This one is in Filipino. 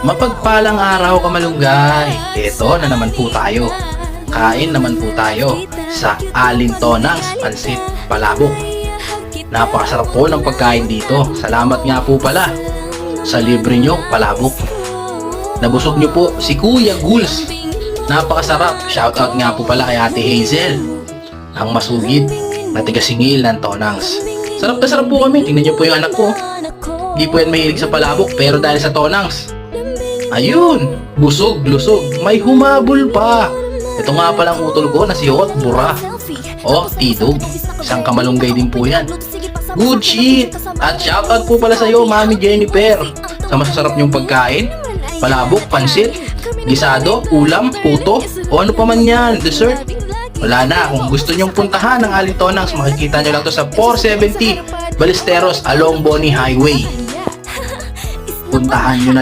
Mapagpalang araw kamalunggay. Ito na naman po tayo. Kain naman po tayo sa Alintonang's Pansit Palabok. Napakasarap po ng pagkain dito. Salamat nga po pala sa libre nyo palabok. Nabusog nyo po si Kuya Guls. Napakasarap. Shoutout nga po pala kay Ate Hazel, ang masugid na tigasingil ng Tonang's. Sarap na sarap po kami. Tingnan nyo po yung anak ko. Hindi po yan mahilig sa palabok, pero dahil sa Tonang's, ayun, busog, lusog, may humabol pa. Ito nga palang utol ko na si Hot Bura. O, Tidog. Isang kamalunggay din po yan. Good shit! At shoutout po pala sa iyo, Mami Jennifer, sa masasarap niyong pagkain. Palabok, pansit, gisado, ulam, puto, o ano pa man yan, dessert. Wala na, kung gusto niyong puntahan ng Alintonang's, makikita niyo lang to sa 470 Ballesteros along Boni Highway. Puntahan nyo na lang.